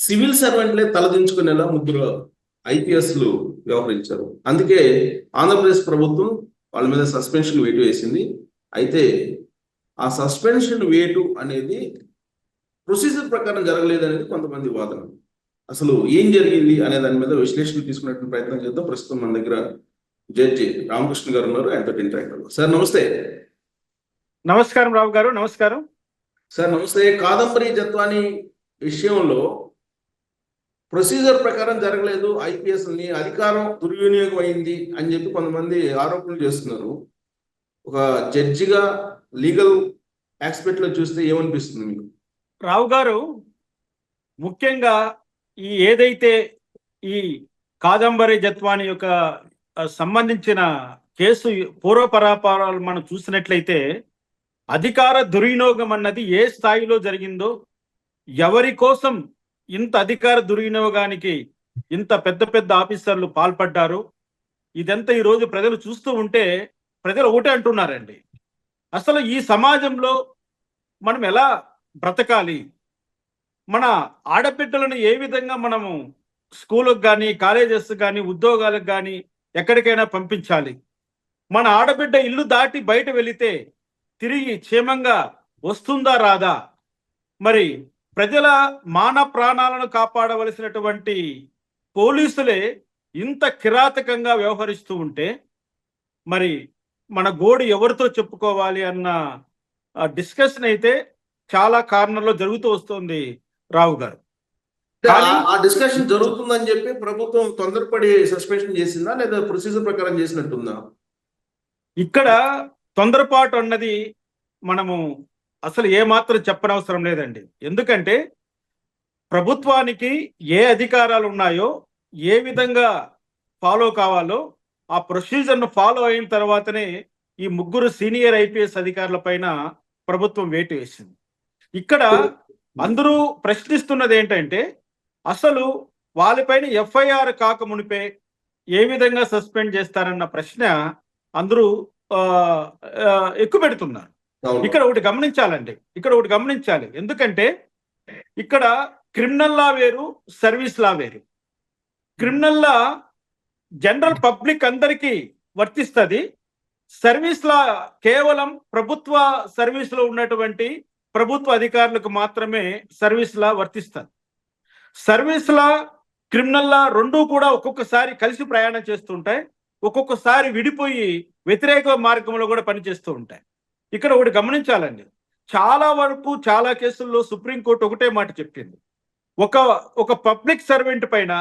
Civil సర్వెంట్లే తలదించుకునేలా ముగ్గురు ఐపీఎస్లు వ్యవహరించారు. అందుకే ఆంధ్రప్రదేశ్ ప్రభుత్వం వాళ్ళ మీద సస్పెన్షన్ వేటు వేసింది. అయితే ఆ సస్పెన్షన్ వేటు అనేది ప్రొసీజర్ ప్రకారం జరగలేదు అనేది కొంతమంది వాదన. అసలు ఏం జరిగింది అనే దాని మీద విశ్లేషణ తీసుకునేటువంటి ప్రయత్నం చేద్దాం. ప్రస్తుతం మన దగ్గర జడ్జి రామకృష్ణ గారు ఉన్నారు, ఆయనతో ఇంటరాక్ట్. సార్ నమస్తే. నమస్కారం రావు గారు. నమస్కారం సార్ నమస్తే. కాదంబరి జత్వాని విషయంలో ప్రొసీజర్ ప్రకారం జరగలేదు, ఐపీఎస్ని అధికారం దుర్వినియోగం అయింది అని చెప్పి కొంతమంది ఆరోపణలు చేస్తున్నారు. ఒక జడ్జిగా లీగల్ ఆస్పెక్ట్ లో చూస్తే ఏమనిపిస్తుంది మీకు? రావు గారు, ముఖ్యంగా ఏదైతే ఈ కాదంబరి జత్వాని యొక్క సంబంధించిన కేసు పూర్వపరాపారాలు మనం చూసినట్లయితే అధికార దుర్వినియోగం అన్నది ఏ స్థాయిలో జరిగిందో, ఎవరి కోసం ఇంత అధికార దుర్వినియోగానికి ఇంత పెద్ద పెద్ద ఆఫీసర్లు పాల్పడ్డారు, ఇదంతా ఈరోజు ప్రజలు చూస్తూ ఉంటే ప్రజలు ఒకటే అంటున్నారండి, అసలు ఈ సమాజంలో మనం ఎలా బ్రతకాలి, మన ఆడబిడ్డలను ఏ విధంగా మనము స్కూళ్ళకు కానీ కాలేజెస్ కానీ ఉద్యోగాలకు కానీ ఎక్కడికైనా పంపించాలి, మన ఆడబిడ్డ ఇల్లు దాటి బయట వెళితే తిరిగి క్షేమంగా వస్తుందా రాదా, మరి ప్రజల మాన ప్రాణాలను కాపాడవలసినటువంటి పోలీసులే ఇంత కిరాతకంగా వ్యవహరిస్తూ ఉంటే మరి మన గోడు ఎవరితో చెప్పుకోవాలి అన్న డిస్కషన్ అయితే చాలా కారణంలో జరుగుతూ వస్తుంది రావు గారు. ఆ డిస్కషన్ జరుగుతుందని చెప్పి ప్రభుత్వం తొందరపడి సస్పెన్షన్ చేసిందా లేదా ప్రొసీజర్ ప్రకారం చేసినట్టుందా? ఇక్కడ తొందరపాటు అన్నది మనము అసలు ఏమాత్రం చెప్పనవసరం లేదండి. ఎందుకంటే ప్రభుత్వానికి ఏ అధికారాలు ఉన్నాయో, ఏ విధంగా ఫాలో కావాలో ఆ ప్రొసీజర్ను ఫాలో అయిన తర్వాతనే ఈ ముగ్గురు సీనియర్ ఐపీఎస్ అధికారుల పైన ప్రభుత్వం వేటు వేసింది. ఇక్కడ అందరూ ప్రశ్నిస్తున్నది ఏంటంటే, అసలు వాళ్ళపైన ఎఫ్ఐఆర్ కాకమునిపే ఏ విధంగా సస్పెండ్ చేస్తారన్న ప్రశ్న అందరూ ఎక్కువ పెడుతున్నారు. ఇక్కడ ఒకటి గమనించాలి. ఎందుకంటే ఇక్కడ క్రిమినల్ లా వేరు, సర్వీస్ లా వేరు. క్రిమినల్ లా జనరల్ పబ్లిక్ అందరికీ వర్తిస్తుంది. సర్వీస్ లా కేవలం ప్రభుత్వ సర్వీస్ లో ఉన్నటువంటి ప్రభుత్వ అధికారులకు మాత్రమే సర్వీస్ లా వర్తిస్తుంది. సర్వీస్ లా, క్రిమినల్ లా రెండూ కూడా ఒక్కొక్కసారి కలిసి ప్రయాణం చేస్తుంటాయి, ఒక్కొక్కసారి విడిపోయి వ్యతిరేక మార్గంలో కూడా పనిచేస్తూ ఉంటాయి. ఇక్కడ ఒకటి గమనించాలండి, చాలా వరకు చాలా కేసుల్లో సుప్రీంకోర్టు ఒకటే మాట చెప్పింది, ఒక పబ్లిక్ సర్వెంట్ పైన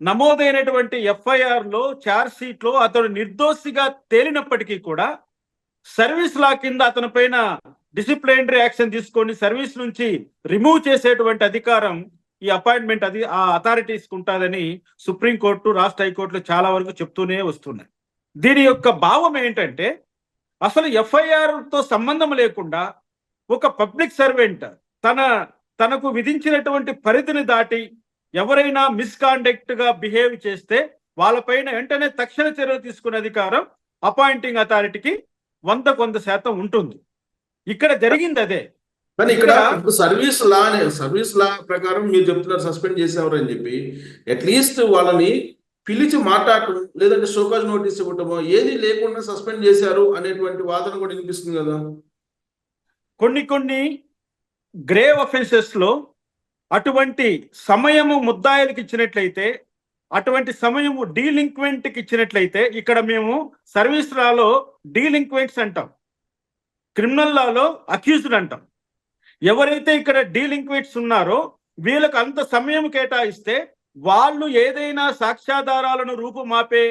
నమోదైనటువంటి ఎఫ్ఐఆర్ లో, ఛార్జ్ షీట్ లో అతడు నిర్దోషిగా తేలినప్పటికీ కూడా సర్వీస్ లా కింద అతని పైన డిసిప్లినరీ యాక్షన్ తీసుకొని సర్వీస్ నుంచి రిమూవ్ చేసేటువంటి అధికారం ఈ అపాయింట్మెంట్ ఆ అథారిటీస్ ఉంటుందని సుప్రీంకోర్టు, రాష్ట్ర హైకోర్టులు చాలా వరకు చెప్తూనే వస్తున్నాయి. దీని యొక్క భావం ఏంటంటే, అసలు ఎఫ్ఐఆర్ తో సంబంధం లేకుండా ఒక పబ్లిక్ సర్వెంట్ తనకు విధించినటువంటి పరిధిని దాటి ఎవరైనా మిస్కాండక్ట్ గా బిహేవ్ చేస్తే వాళ్ళపైన వెంటనే తక్షణ చర్యలు తీసుకునే అధికారం అపాయింటింగ్ అథారిటీకి 100% ఉంటుంది. ఇక్కడ జరిగింది అదే. కానీ ఇక్కడ సర్వీస్ లా ప్రకారం మీరు చెప్తున్నారు సస్పెండ్ చేసేవారు అని చెప్పి, అట్లీస్ట్ వాళ్ళని పిలిచి మాట్లాడటం లేదంటే షోకాజ్ నోటీస్ ఇవ్వటమో ఏది లేకుండా సస్పెండ్ చేశారు అనేటువంటి వాదన కూడా వినిపిస్తుంది కదా. కొన్ని గ్రేవ్ అఫెన్సెస్ లో అటువంటి సమయము ముద్దాయిలకు ఇచ్చినట్లయితే, అటువంటి సమయము డీలింక్వెంట్కి ఇచ్చినట్లయితే, ఇక్కడ మేము సర్వీస్ లాలో డీలింక్వెంట్స్ అంటాం, క్రిమినల్ లాలో అక్యూజ్డ్ అంటాం. ఎవరైతే ఇక్కడ డీలింక్వెంట్స్ ఉన్నారో వీళ్ళకి అంత సమయం కేటాయిస్తే వాళ్ళు ఏదైనా సాక్ష్యాధారాలను రూపుమాపే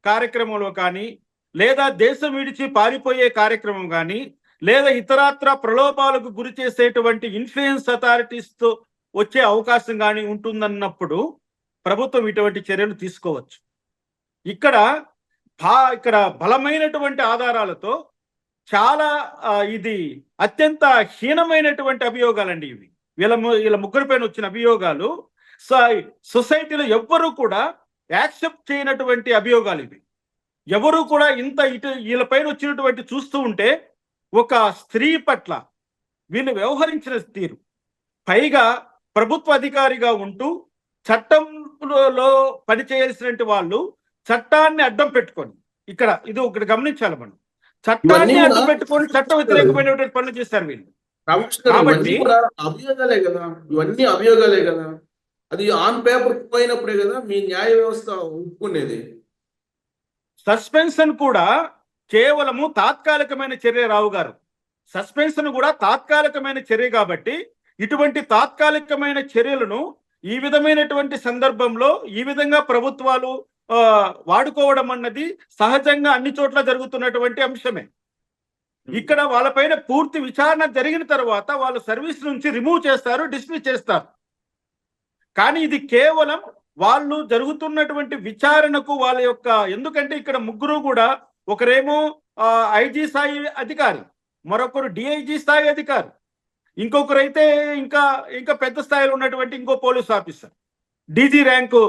కార్యక్రమంలో కానీ, లేదా దేశం విడిచి పారిపోయే కార్యక్రమం కానీ, లేదా ఇతరత్ర ప్రలోభాలకు గురి చేసేటువంటి ఇన్ఫ్లుయెన్స్ అథారిటీస్ తో వచ్చే అవకాశం కానీ ఉంటుందన్నప్పుడు ప్రభుత్వం ఇటువంటి చర్యలు తీసుకోవచ్చు. ఇక్కడ బలమైనటువంటి ఆధారాలతో చాలా ఇది అత్యంత హీనమైనటువంటి అభియోగాలండి ఇవి. వీళ్ళ ముగ్గురి పైన వచ్చిన అభియోగాలు సొసైటీలో ఎవ్వరూ కూడా యాక్సెప్ట్ చేయనటువంటి అభియోగాలు ఇవి. ఎవరు కూడా వీళ్ళపైన వచ్చినటువంటి చూస్తూ ఉంటే ఒక స్త్రీ పట్ల వీళ్ళు వ్యవహరించిన తీరు, పైగా ప్రభుత్వ అధికారిగా ఉంటూ చట్టంలో పనిచేయాల్సిన వాళ్ళు చట్టాన్ని అడ్డం పెట్టుకొని ఇది ఒకటి గమనించాలి మనం. చట్టాన్ని ఇవన్నీ అడ్డం కూడా పెట్టుకొని చట్ట వ్యతిరేకమైనటువంటి పనులు చేస్తారు వీళ్ళు. కమిషనర్ ఇవన్నీ కాబట్టి కూడా అభియోగాలే కదా, ఇవన్నీ అభియోగాలే కదా. అది ఆన్ పేపర్ పోయినప్పుడే కదా మీ న్యాయ వ్యవస్థ ఒప్పుకునేది. సస్పెన్షన్ కూడా కేవలము తాత్కాలికమైన చర్య, రావు గారు. సస్పెన్షన్ కూడా తాత్కాలికమైన చర్య కాబట్టి ఇటువంటి తాత్కాలికమైన చర్యలను ఈ విధమైనటువంటి సందర్భంలో ఈ విధంగా ప్రభుత్వాలు వాడుకోవడం అన్నది సహజంగా అన్ని చోట్ల జరుగుతున్నటువంటి అంశమే. ఇక్కడ వాళ్ళపైన పూర్తి విచారణ జరిగిన తర్వాత వాళ్ళు సర్వీస్ నుంచి రిమూవ్ చేస్తారు, డిస్మిస్ చేస్తారు. కానీ ఇది కేవలం వాళ్ళు జరుగుతున్నటువంటి విచారణకు వాళ్ళ యొక్క, ఎందుకంటే ఇక్కడ ముగ్గురు కూడా, ఒకరేమో ఐజీ స్థాయి అధికారి, మరొకరు డిఐజీ స్థాయి అధికారి, ఇంకొకరైతే ఇంకా పెద్ద స్థాయిలో ఉన్నటువంటి ఇంకో police officer, DG rank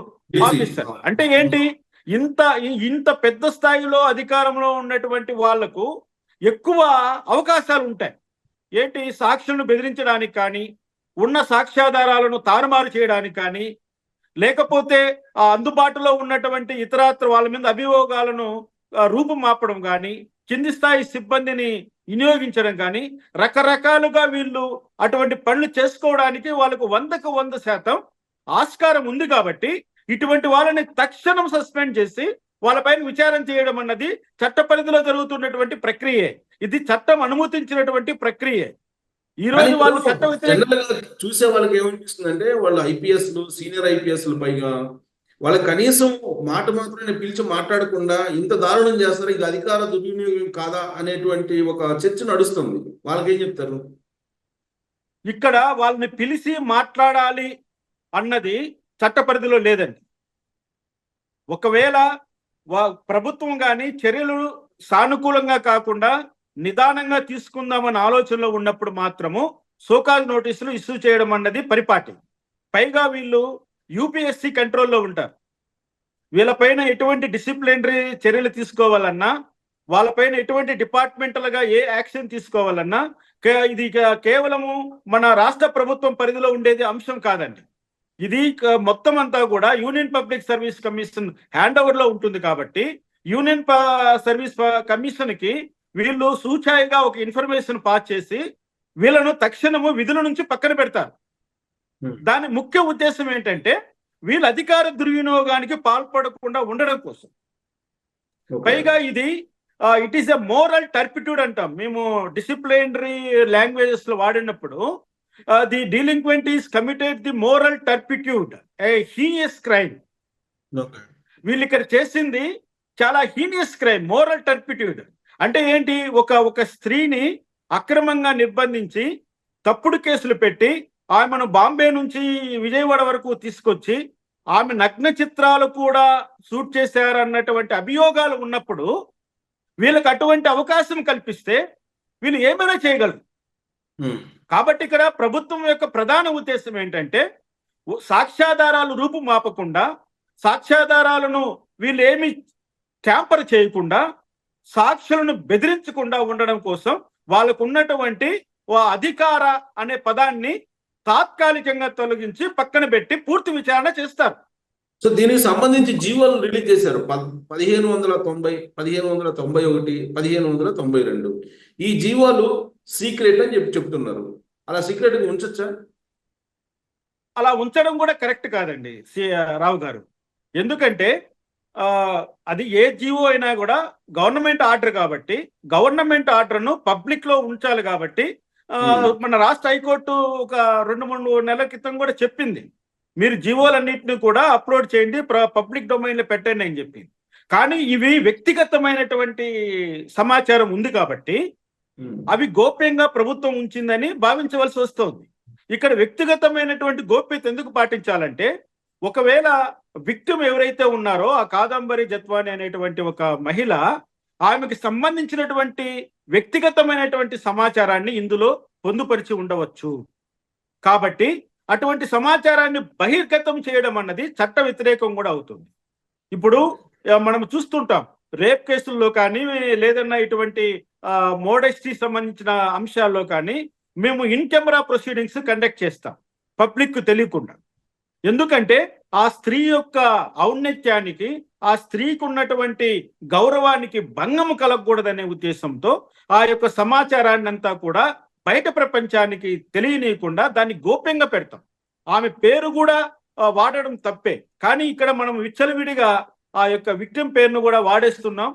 officer. అంటే ఏంటి, ఇంత పెద్ద స్థాయిలో అధికారంలో ఉన్నటువంటి వాళ్లకు ఎక్కువ అవకాశాలు ఉంటాయి. ఏంటి, సాక్షులను బెదిరించడానికి కానీ, ఉన్న సాక్ష్యాధారాలను తారుమారు చేయడానికి కానీ, లేకపోతే అందుబాటులో ఉన్నటువంటి ఇతరత్ర వాళ్ళ మీద అభియోగాలను రూపుమాపడం కానీ, కింది స్థాయి సిబ్బందిని వినియోగించడం కానీ, రకరకాలుగా వీళ్ళు అటువంటి పనులు చేసుకోవడానికి వాళ్ళకు 100% ఆస్కారం ఉంది. కాబట్టి ఇటువంటి వాళ్ళని తక్షణం సస్పెండ్ చేసి వాళ్ళపైన విచారణ చేయడం అన్నది చట్ట పరిధిలో జరుగుతున్నటువంటి ప్రక్రియే. ఇది చట్టం అనుమతించినటువంటి ప్రక్రియే. ఈ రోజు వాళ్ళు చట్ట చూసే వాళ్ళకి ఏమనిపిస్తుందంటే, వాళ్ళు ఐపీఎస్లు, సీనియర్ ఐపీఎస్లు పైగా వాళ్ళకి కనీసం మాట మాత్రమే పిలిచి మాట్లాడకుండా ఇంత దారుణం చేస్తారు, ఇది అధికార దుర్వినియోగం కాదా అనేటువంటి ఒక చర్చ నడుస్తుంది. వాళ్ళకేం చెప్తారు? ఇక్కడ వాళ్ళని పిలిచి మాట్లాడాలి అన్నది చట్ట పరిధిలో లేదండి. ఒకవేళ ప్రభుత్వం కానీ చర్యలు సానుకూలంగా కాకుండా నిదానంగా తీసుకుందామన్న ఆలోచనలో ఉన్నప్పుడు మాత్రము సోకాల్ నోటీసులు ఇష్యూ చేయడం అన్నది పరిపాటి. పైగా వీళ్ళు యూపీఎస్సీ కంట్రోల్లో ఉంటారు. వీళ్ళపైన ఎటువంటి డిసిప్లినరీ చర్యలు తీసుకోవాలన్నా, వాళ్ళపైన ఎటువంటి డిపార్ట్మెంటల్గా ఏ యాక్షన్ తీసుకోవాలన్నా ఇది కేవలము మన రాష్ట్ర ప్రభుత్వం పరిధిలో ఉండేది అంశం కాదండి. ఇది మొత్తం అంతా కూడా union public service commission hand over లో ఉంటుంది. కాబట్టి యూనియన్ సర్వీస్ కమిషన్ కి వీళ్ళు సూచాయిగా ఒక ఇన్ఫర్మేషన్ పాస్ చేసి వీళ్ళను తక్షణము విధుల నుంచి పక్కన పెడతారు. దాని ముఖ్య ఉద్దేశం ఏంటంటే వీళ్ళు అధికార దుర్వినియోగానికి పాల్పడకుండా ఉండడం కోసం. పైగా it is a moral turpitude అంటాం మేము డిసిప్లినరీ లాంగ్వేజెస్ లో వాడినప్పుడు. The delinquent is committed the moral turpitude, a heinous crime. వీళ్ళు ఇక్కడ చేసింది చాలా హీనియస్ క్రైమ్, మోరల్ టర్పిట్యూడ్. అంటే ఏంటి, ఒక స్త్రీని అక్రమంగా నిర్బంధించి తప్పుడు కేసులు పెట్టి ఆమెను బాంబే నుంచి విజయవాడ వరకు తీసుకొచ్చి ఆమె నగ్న చిత్రాలు కూడా షూట్ చేశారన్నటువంటి అభియోగాలు ఉన్నప్పుడు వీళ్ళకి అటువంటి అవకాశం కల్పిస్తే వీళ్ళు ఏమైనా చేయగలరు. కాబట్టి ఇక్కడ ప్రభుత్వం యొక్క ప్రధాన ఉద్దేశం ఏంటంటే సాక్ష్యాధారాలు రూపుమాపకుండా, సాక్ష్యాధారాలను వీళ్ళు ఏమి ట్యాంపర్ చేయకుండా, సాక్షులను బెదిరించకుండా ఉండడం కోసం వాళ్ళకు ఉన్నటువంటి అధికార అనే పదాన్ని తాత్కాలికంగా తొలగించి పక్కన పెట్టి పూర్తి విచారణ చేస్తారు. సో దీనికి సంబంధించి జీవోలు రిలీజ్ చేశారు 1590, 1591, 1592. ఈ జీవోలు సీక్రెట్ అని చెప్తున్నారు. అలా సీక్రెట్ ఉంచొచ్చా? అలా ఉంచడం కూడా కరెక్ట్ కాదండి రావు గారు. ఎందుకంటే అది ఏ జీవో అయినా కూడా గవర్నమెంట్ ఆర్డర్ కాబట్టి గవర్నమెంట్ ఆర్డర్ను పబ్లిక్ లో ఉంచాలి. కాబట్టి మన రాష్ట్ర హైకోర్టు ఒక 2-3 నెలల క్రితం కూడా చెప్పింది, మీరు జీవోలన్నింటినీ కూడా అప్లోడ్ చేయండి, పబ్లిక్ డొమైన్ లో పెట్టండి అని చెప్పింది. కానీ ఇవి వ్యక్తిగతమైనటువంటి సమాచారం ఉంది కాబట్టి అవి గోప్యంగా ప్రభుత్వం ఉంచిందని భావించవలసి వస్తుంది. ఇక్కడ వ్యక్తిగతమైనటువంటి గోప్యత ఎందుకు పాటించాలంటే, ఒకవేళ విక్టిమ్ ఎవరైతే ఉన్నారో ఆ కాదంబరి జత్వాని అనేటువంటి ఒక మహిళ, ఆమెకి సంబంధించినటువంటి వ్యక్తిగతమైనటువంటి సమాచారాన్ని ఇందులో పొందుపరిచి ఉండవచ్చు. కాబట్టి అటువంటి సమాచారాన్ని బహిర్గతం చేయడం అన్నది చట్ట వ్యతిరేకం కూడా అవుతుంది. ఇప్పుడు మనం చూస్తుంటాం రేప్ కేసుల్లో కానీ, లేదన్నా ఇటువంటి మోడెస్టీ సంబంధించిన అంశాల్లో కానీ మేము ఇన్ కెమెరా ప్రొసీడింగ్స్ కండక్ట్ చేస్తాం. పబ్లిక్ తెలియకుండా. ఎందుకంటే ఆ స్త్రీ యొక్క ఔన్నత్యానికి, ఆ స్త్రీకి ఉన్నటువంటి గౌరవానికి భంగము కలగకూడదనే ఉద్దేశంతో ఆ యొక్క సమాచారాన్ని అంతా కూడా బయట ప్రపంచానికి తెలియనీయకుండా దాన్ని గోప్యంగా పెడతాం. ఆమె పేరు కూడా వాడడం తప్పే, కానీ ఇక్కడ మనం విచ్చలవిడిగా ఆ యొక్క విక్టిమ్ పేరును కూడా వాడేస్తున్నాం.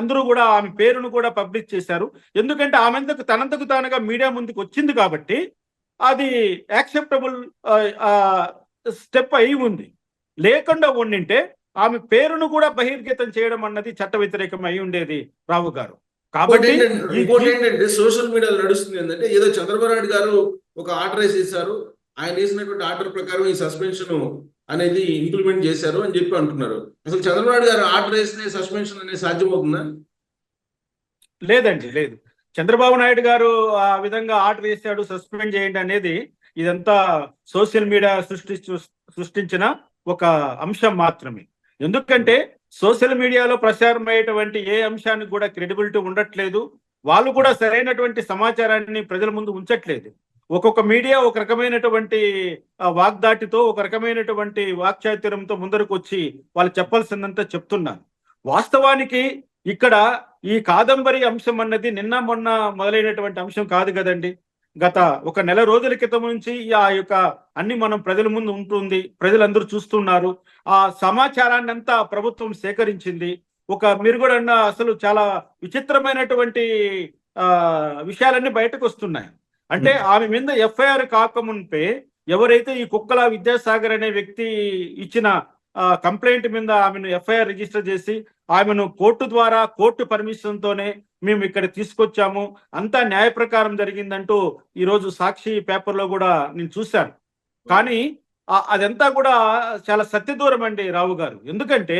అందరూ కూడా ఆమె పేరును కూడా పబ్లిష్ చేశారు. ఎందుకంటే ఆమెంతకు తనంతకు తానుగా మీడియా ముందుకు వచ్చింది కాబట్టి అది యాక్సెప్టబుల్ స్టెప్ అయి ఉంది. లేకుండా ఉండింటే ఆమె పేరును కూడా బహిర్గతం చేయడం అన్నది చట్ట వ్యతిరేకం అయి ఉండేది రావు గారు. కాబట్టి ఇంకోటి ఏంటంటే సోషల్ మీడియాలో నడుస్తుంది ఏంటంటే ఏదో చంద్రబాబు నాయుడు గారు ఒక ఆర్డర్ వేసేసారు, ఆయన వేసినటువంటి ఆర్డర్ ప్రకారం ఈ సస్పెన్షన్ అనేది ఇంప్లిమెంట్ చేశారు అని చెప్పి అంటున్నారు. అసలు చంద్రబాబు నాయుడు గారు ఆర్డర్ వేసిన సస్పెన్షన్ అనేది సాధ్యమవుతుందా? లేదండి, లేదు. చంద్రబాబు నాయుడు గారు ఆ విధంగా ఆర్డర్ వేశాడు సస్పెండ్ చేయండి అనేది ఇదంతా సోషల్ మీడియా సృష్టించిన ఒక అంశం మాత్రమే. ఎందుకంటే సోషల్ మీడియాలో ప్రచారం అయ్యేటువంటి ఏ అంశానికి కూడా క్రెడిబిలిటీ ఉండట్లేదు. వాళ్ళు కూడా సరైనటువంటి సమాచారాన్ని ప్రజల ముందు ఉంచట్లేదు. ఒక్కొక్క మీడియా ఒక రకమైనటువంటి వాగ్దాటితో, ఒక రకమైనటువంటి వాక్చాతుర్యంతో ముందరకు వచ్చి వాళ్ళు చెప్పాల్సిందంతా చెప్తున్నారు. వాస్తవానికి ఇక్కడ ఈ కాదంబరి అంశం అన్నది నిన్న మొన్న మొదలైనటువంటి అంశం కాదు కదండి. గత ఒక నెల రోజుల క్రితం నుంచి ఆ యొక్క అన్ని మనం ప్రజల ముందు ఉంటుంది, ప్రజలందరూ చూస్తున్నారు. ఆ సమాచారాన్ని అంతా ప్రభుత్వం సేకరించింది. మీరు కూడా అసలు చాలా విచిత్రమైనటువంటి విషయాలన్నీ బయటకు వస్తున్నాయి. అంటే ఆమె మీద ఎఫ్ఐఆర్ కాకముందే ఎవరైతే ఈ కుక్కల విద్యాసాగర్ అనే వ్యక్తి ఇచ్చిన కంప్లైంట్ మీద ఆమెను ఎఫ్ఐఆర్ రిజిస్టర్ చేసి ఆమెను కోర్టు పర్మిషన్ తోనే మేము ఇక్కడ తీసుకొచ్చాము, అంతా న్యాయ ప్రకారం జరిగిందంటూ ఈరోజు సాక్షి పేపర్లో కూడా నేను చూశాను. కానీ అదంతా కూడా చాలా సత్యదూరం అండి రావు గారు. ఎందుకంటే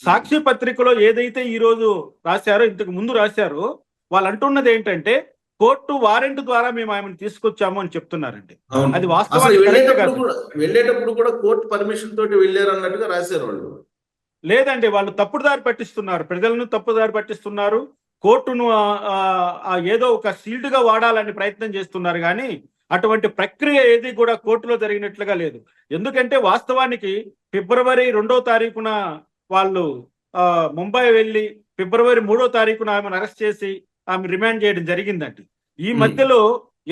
సాక్షి పత్రికలో ఏదైతే ఈరోజు రాశారో, ఇంతకు ముందు రాశారో, వాళ్ళు అంటున్నది ఏంటంటే కోర్టు వారెంట్ ద్వారా మేము ఆమెను తీసుకొచ్చాము అని చెప్తున్నారండి. అది వాస్తవానికి వెళ్ళేటప్పుడు కూడా కోర్టు పర్మిషన్ తోటి వెళ్ళారు అన్నట్టుగా రాశారు వాళ్ళు. లేదండి, వాళ్ళు తప్పుదారి పట్టిస్తున్నారు, ప్రజలను తప్పుదారి పట్టిస్తున్నారు. కోర్టును ఏదో ఒక షీల్డ్ గా వాడాలని ప్రయత్నం చేస్తున్నారు. కానీ అటువంటి ప్రక్రియ ఏది కూడా కోర్టులో జరిగినట్లుగా లేదు. ఎందుకంటే వాస్తవానికి ఫిబ్రవరి 2వ తారీఖున వాళ్ళు ముంబై వెళ్ళి ఫిబ్రవరి 3వ తారీఖున ఆమెను అరెస్ట్ చేసి ఆమె రిమాండ్ చేయడం జరిగిందండి. ఈ మధ్యలో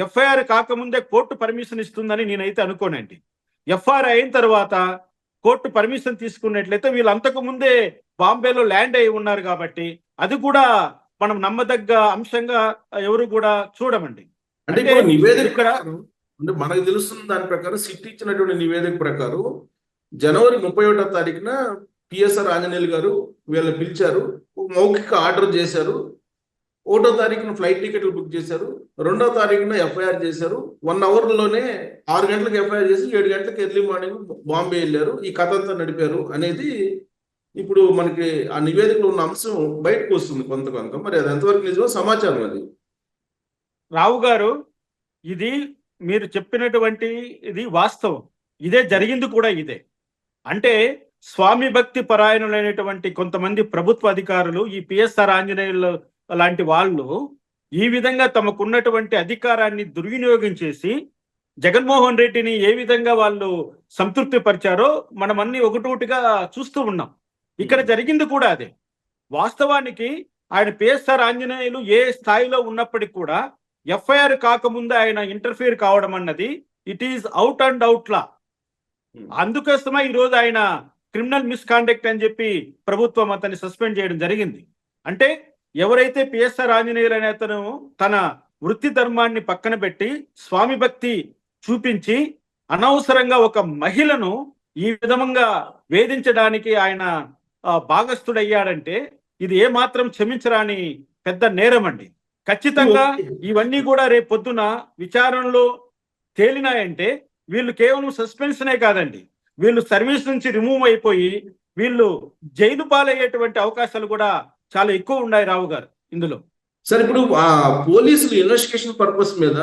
ఎఫ్ఐఆర్ కాకముందే కోర్టు పర్మిషన్ ఇస్తుందని నేనైతే అనుకోనండి. ఎఫ్ఐఆర్ అయిన తర్వాత కోర్టు పర్మిషన్ తీసుకున్నట్లయితే వీళ్ళు అంతకు ముందే బాంబేలో ల్యాండ్ అయి ఉన్నారు కాబట్టి అది కూడా మనం నమ్మదగ్గ అంశంగా ఎవరు కూడా చూడమండి. అంటే నివేదిక అంటే మనకు తెలుస్తున్న దాని ప్రకారం సిట్ ఇచ్చినటువంటి నివేదిక ప్రకారం జనవరి 31వ తారీఖున పిఎస్ఆర్ ఆంజనేయులు గారు వీళ్ళని పిలిచారు, మౌఖిక ఆర్డర్ చేశారు. 1వ తారీఖున ఫ్లైట్ టికెట్లు బుక్ చేశారు. 2వ తారీఖున ఎఫ్ఐఆర్ చేశారు. 1 అవర్లోనే 6 గంటలకు ఎఫ్ఐఆర్ చేసి 7 గంటలకు ఎర్లీ మార్నింగ్ బాంబే వెళ్ళారు. ఈ కథ అంతా నడిపారు అనేది ఇప్పుడు మనకి ఆ నివేదికలో ఉన్న అంశం బయటకు వస్తుంది కొంత. మరి అది ఎంతవరకు నిజమో సమాచారం అది. రావు గారు, ఇది మీరు చెప్పినటువంటి ఇది వాస్తవం. ఇదే జరిగింది కూడా ఇదే. అంటే స్వామి భక్తి పరాయణులైనటువంటి కొంతమంది ప్రభుత్వ అధికారులు, ఈ పిఎస్ఆర్ ఆంజనేయులు లాంటి వాళ్ళు ఈ విధంగా తమకున్నటువంటి అధికారాన్ని దుర్వినియోగం చేసి జగన్మోహన్ రెడ్డిని ఏ విధంగా వాళ్ళు సంతృప్తి పరిచారో మనం అన్ని ఒకటోటిగా చూస్తూ ఉన్నాం. ఇక్కడ జరిగింది కూడా అదే. వాస్తవానికి ఆయన పిఎస్ఆర్ ఆంజనేయులు ఏ స్థాయిలో ఉన్నప్పటికీ కూడా ఎఫ్ఐఆర్ కాకముందు ఆయన ఇంటర్ఫియర్ కావడం అన్నది it is out and out law. అందుకోసమే ఈరోజు ఆయన క్రిమినల్ మిస్కాండక్ట్ అని చెప్పి ప్రభుత్వం అతన్ని సస్పెండ్ చేయడం జరిగింది. అంటే ఎవరైతే పిఎస్ఆర్ ఆంజనేయులు అనే అతను తన వృత్తి ధర్మాన్ని పక్కన పెట్టి స్వామి భక్తి చూపించి అనవసరంగా ఒక మహిళను ఈ విధంగా వేధించడానికి ఆయన భాగస్థుడయ్యాడంటే ఇది ఏమాత్రం క్షమించరాని పెద్ద నేరం అండి. ఖచ్చితంగా ఇవన్నీ కూడా రేపు పొద్దున విచారణలో తేలినాయంటే వీళ్ళు కేవలం సస్పెన్షనే కాదండి, వీళ్ళు సర్వీస్ నుంచి రిమూవ్ అయిపోయి వీళ్ళు జైలు పాలయ్యేటువంటి అవకాశాలు కూడా చాలా ఎక్కువ ఉన్నాయి రావు గారు ఇందులో. సార్, ఇప్పుడు పోలీసులు ఇన్వెస్టిగేషన్ పర్పస్ మీద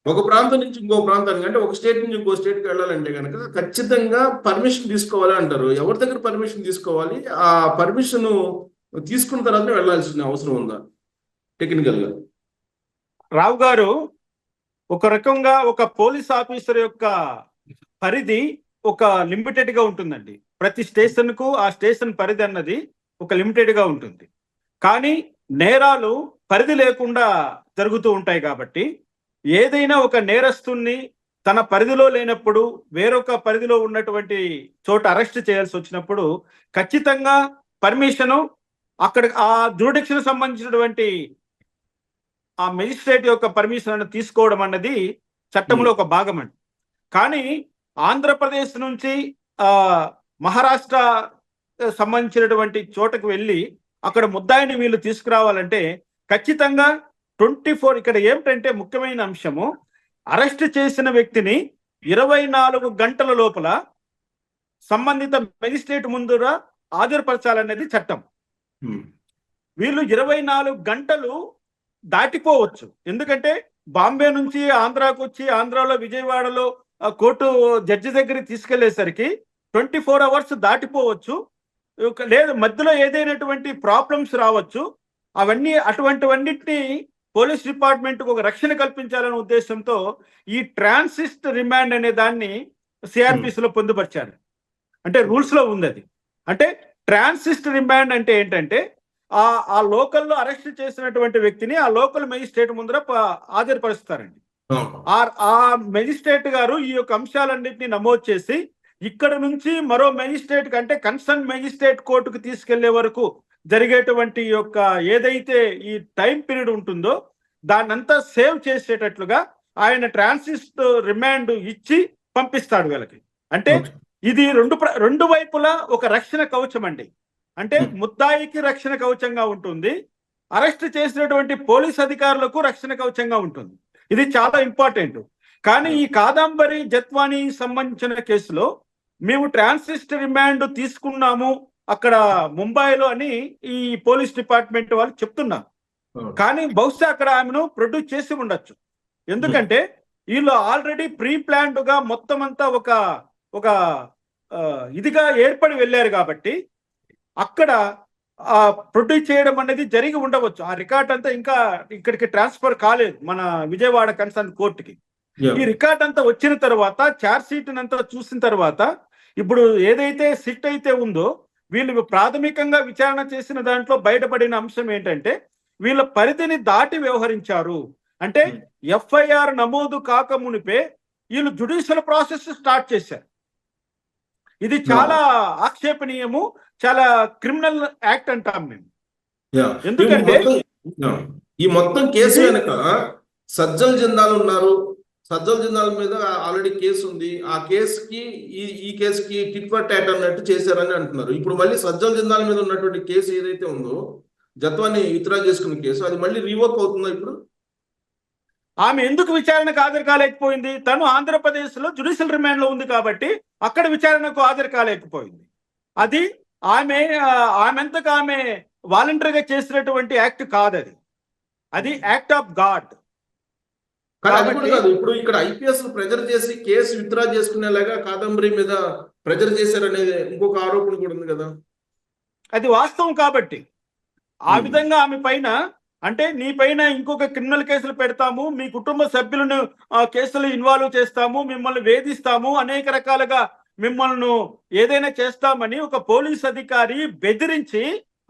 ఒక ప్రాంతం నుంచి ఇంకో ప్రాంతానికి, అంటే ఒక స్టేట్ నుంచి ఇంకో స్టేట్కి వెళ్ళాలంటే కనుక ఖచ్చితంగా పర్మిషన్ తీసుకోవాలి అంటారు. ఎవరి దగ్గర పర్మిషన్ తీసుకోవాలి? ఆ పర్మిషన్ తీసుకున్న తర్వాత వెళ్ళాల్సిన అవసరం ఉందా టెక్నికల్ గా? రావు గారు, ఒక రకంగా ఒక పోలీస్ ఆఫీసర్ యొక్క పరిధి ఒక లిమిటెడ్ గా ఉంటుందండి. ప్రతి స్టేషన్ కు ఆ స్టేషన్ పరిధి అన్నది ఒక లిమిటెడ్ గా ఉంటుంది. కానీ నేరాలు పరిధి లేకుండా జరుగుతూ ఉంటాయి కాబట్టి ఏదైనా ఒక నేరస్తుణ్ణి తన పరిధిలో లేనప్పుడు వేరొక పరిధిలో ఉన్నటువంటి చోట అరెస్ట్ చేయాల్సి వచ్చినప్పుడు ఖచ్చితంగా పర్మిషను అక్కడ ఆ జ్యూరిడిక్షన్ సంబంధించినటువంటి ఆ మెజిస్ట్రేట్ యొక్క పర్మిషన్ తీసుకోవడం అన్నది చట్టంలో ఒక భాగం అండి. కానీ ఆంధ్రప్రదేశ్ నుంచి ఆ మహారాష్ట్ర సంబంధించినటువంటి చోటకు వెళ్ళి అక్కడ ముద్దాయిని వీళ్ళు తీసుకురావాలంటే ఖచ్చితంగా 24 ఇక్కడ ఏమిటంటే ముఖ్యమైన అంశము, అరెస్ట్ చేసిన వ్యక్తిని 24 గంటల లోపల సంబంధిత మెజిస్ట్రేట్ ముందుగా హాజరుపరచాలనేది చట్టం. వీళ్ళు 24 గంటలు దాటిపోవచ్చు. ఎందుకంటే బాంబే నుంచి ఆంధ్రాకు వచ్చి ఆంధ్రాలో విజయవాడలో కోర్టు జడ్జి దగ్గరికి తీసుకెళ్లేసరికి 24 అవర్స్ దాటిపోవచ్చు. లేదు మధ్యలో ఏదైనటువంటి ప్రాబ్లమ్స్ రావచ్చు. అటువంటివన్నిటిని పోలీస్ డిపార్ట్మెంట్ ఒక రక్షణ కల్పించాలనే ఉద్దేశంతో ఈ ట్రాన్సిస్ట్ రిమాండ్ అనే దాన్ని సిఆర్పిసి లో పొందుపరిచారు. అంటే రూల్స్ లో ఉంది అది. అంటే ట్రాన్సిస్ట్ రిమాండ్ అంటే ఏంటంటే ఆ లోకల్లో అరెస్ట్ చేసినటువంటి వ్యక్తిని ఆ లోకల్ మెజిస్ట్రేట్ ముందర హాజరుపరుస్తారండి. ఆ మెజిస్ట్రేట్ గారు ఈ యొక్క అంశాలన్నింటినీ నమోదు చేసి ఇక్కడ నుంచి మరో మెజిస్ట్రేట్ కంటే కన్సర్న్ మెజిస్ట్రేట్ కోర్టుకు తీసుకెళ్లే వరకు జరిగేటువంటి యొక్క ఏదైతే ఈ టైం పీరియడ్ ఉంటుందో దాన్నంతా సేవ్ చేసేటట్లుగా ఆయన ట్రాన్సిస్ట్ రిమాండ్ ఇచ్చి పంపిస్తాడు వీళ్ళకి. అంటే ఇది రెండు వైపులా ఒక రక్షణ కవచం అండి. అంటే ముద్దాయికి రక్షణ కవచంగా ఉంటుంది, అరెస్ట్ చేసినటువంటి పోలీస్ అధికారులకు రక్షణ కవచంగా ఉంటుంది. ఇది చాలా ఇంపార్టెంట్. కానీ ఈ కాదంబరి జత్వాని సంబంధించిన కేసులో మేము ట్రాన్సిస్ట్ రిమాండ్ తీసుకున్నాము అక్కడ ముంబైలో అని ఈ పోలీస్ డిపార్ట్మెంట్ వాళ్ళు చెప్తున్నారు. కానీ బహుశా అక్కడ ఆమెను ప్రొడ్యూస్ చేసి ఉండొచ్చు. ఎందుకంటే వీళ్ళు ఆల్రెడీ ప్రీ ప్లాన్డ్ గా మొత్తం అంతా ఒక ఇదిగా ఏర్పడి వెళ్ళారు కాబట్టి అక్కడ ప్రొడ్యూస్ చేయడం అనేది జరిగి ఉండవచ్చు. ఆ రికార్డ్ అంతా ఇంకా ఇక్కడికి ట్రాన్స్ఫర్ కాలేదు మన విజయవాడ కన్సర్న్ కోర్టుకి. ఈ రికార్డ్ అంతా వచ్చిన తర్వాత ఛార్జ్ షీట్ అంతా చూసిన తర్వాత ఇప్పుడు ఏదైతే సిట్ అయితే ఉందో వీళ్ళు ప్రాథమికంగా విచారణ చేసిన దాంట్లో బయటపడిన అంశం ఏంటంటే వీళ్ళ పరిధిని దాటి వ్యవహరించారు. అంటే ఎఫ్ఐఆర్ నమోదు కాక మునిపే వీళ్ళు జ్యుడిషియల్ ప్రాసెస్ స్టార్ట్ చేశారు. ఇది చాలా ఆక్షేపణీయము, చాలా క్రిమినల్ యాక్ట్ అంటాం మేము. ఎందుకంటే ఈ మొత్తం కేసు వెనక సజ్జల్ జిందాల్ ఉన్నారు. సజ్జల్ జిందాల్ మీద ఆల్రెడీ కేసు ఉంది. ఆ కేసుకి ఈ కేసుకి టిట్ ఫర్ టాట్ అన్నట్టు చేశారని అంటున్నారు. ఇప్పుడు మళ్ళీ సజ్జల్ జిందాల్ మీద ఉన్నటువంటి కేసు ఏదైతే ఉందో జత్వాని విత్డ్రా చేసుకున్న కేసు అది మళ్ళీ రీవర్క్ అవుతుందా? ఇప్పుడు ఆమె ఎందుకు విచారణకు హాజరు కాలేకపోయింది? తను ఆంధ్రప్రదేశ్ లో జ్యుడిషియల్ రిమాండ్ లో ఉంది కాబట్టి అక్కడ విచారణకు హాజరు కాలేకపోయింది. అది ఆమెంతకు ఆమె వాలంటరీగా చేసినటువంటి యాక్ట్ కాదు. అది యాక్ట్ ఆఫ్ గాడ్. ఇప్పుడు ఇక్కడ ఐపీఎస్ ప్రెజర్ చేసి కేసు విత్డ్రా చేసుకునేలాగా కాదంబరి మీద ప్రెజర్ చేశారనేది ఇంకొక ఆరోపణ కూడా ఉంది కదా. అది వాస్తవం కాబట్టి ఆ విధంగా ఆమె పైన అంటే నీ పైన ఇంకొక క్రిమినల్ కేసులు పెడతాము, మీ కుటుంబ సభ్యులను కేసులు ఇన్వాల్వ్ చేస్తాము, మిమ్మల్ని వేధిస్తాము, అనేక రకాలుగా మిమ్మల్ని ఏదైనా చేస్తామని ఒక పోలీస్ అధికారి బెదిరించి